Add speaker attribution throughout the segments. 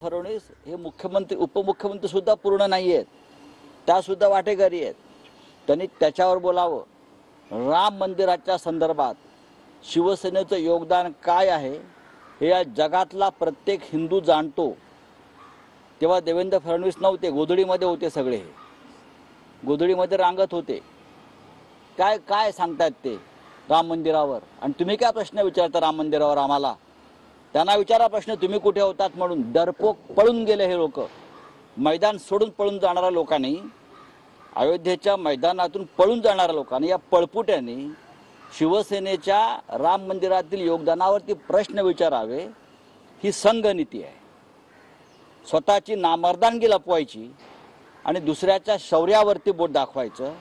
Speaker 1: फडणवीस हे मुख्यमंत्री उपमुख्यमंत्री सुद्धा पूर्ण नाही आहेत, त्या सुद्धा वाटेकरी आहेत. त्यांनी त्याच्यावर बोलावं. राम मंदिराच्या संदर्भात शिवसेनेचं योगदान काय आहे हे या जगातला प्रत्येक हिंदू जाणतो. तेव्हा देवेंद्र फडणवीस नव्हते, गोधडीमध्ये होते सगळे, गोधडीमध्ये रांगत होते. काय काय सांगतायत ते राम मंदिरावर, आणि तुम्ही काय प्रश्न विचारता राम मंदिरावर आम्हाला? त्यांना विचारा प्रश्न, तुम्ही कुठे होतात म्हणून. डरपोक पळून गेले हे लोक. मैदान सोडून पळून जाणाऱ्या लोकांनी, अयोध्येच्या मैदानातून पळून जाणाऱ्या लोकांनी, या पळपुट्यांनी शिवसेनेच्या राम मंदिरातील योगदानावरती प्रश्न विचारावे. ही संघनीती आहे. स्वतःची नामर्दानगी लपवायची आणि दुसऱ्याच्या शौर्यावरती बोट दाखवायचं,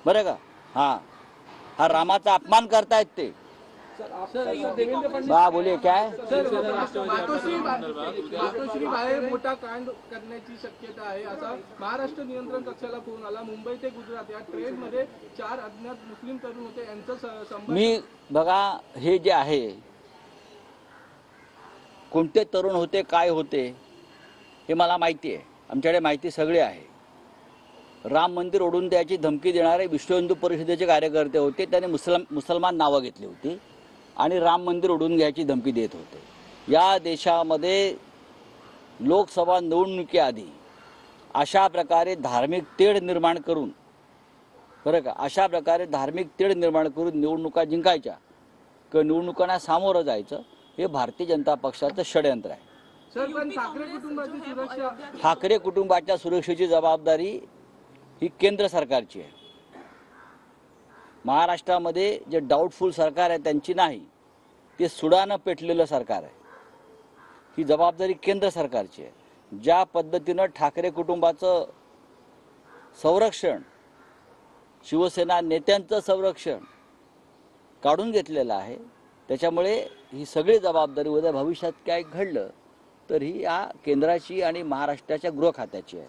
Speaker 1: बरं का? हा रामाचा अपमान करतायत ते. बा बोलिए काय
Speaker 2: मातोश्री बाहेर मोठा कांड करण्याची शक्यता आहे असा महाराष्ट्र नियंत्रण कक्षाला फोन आला. मुंबई ते गुजरात या ट्रेन मध्ये 4 अज्ञात मुस्लिम तरुण होते, यांचं संबंध.
Speaker 1: मी बघा, हे जे आहे, कोणते तरुण होते, काय होते हे मला माहिती आहे. आमच्याकडे माहिती सगळी आहे. राम मंदिर ओढून द्यायची धमकी देणारे विश्व हिंदू परिषदेचे कार्यकर्ते होते. त्यांनी मुसलमान नावं घेतली होती आणि राम मंदिर ओढून घ्यायची धमकी देत होते. या देशामध्ये लोकसभा निवडणुकीआधी अशा प्रकारे धार्मिक तेढ निर्माण करून, बरं का, अशा प्रकारे धार्मिक तेढ निर्माण करून निवडणुका जिंकायच्या किंवा निवडणुकांना सामोरं जायचं, हे भारतीय जनता पक्षाचं षडयंत्र आहे.
Speaker 2: पण ठाकरे कुटुंबाची सुरक्षा,
Speaker 1: ठाकरे कुटुंबाच्या सुरक्षेची जबाबदारी ही केंद्र सरकारची आहे. महाराष्ट्रामध्ये जे डाऊटफुल सरकार आहे त्यांची नाही, ते सुडानं पेटलेलं सरकार आहे. ही जबाबदारी केंद्र सरकारची आहे. ज्या पद्धतीनं ठाकरे कुटुंबाचं संरक्षण, शिवसेना नेत्यांचं संरक्षण काढून घेतलेलं आहे, त्याच्यामुळे ही सगळी जबाबदारी उद्या भविष्यात काय घडलं तर ही या केंद्राची आणि महाराष्ट्राच्या गृह खात्याची आहे.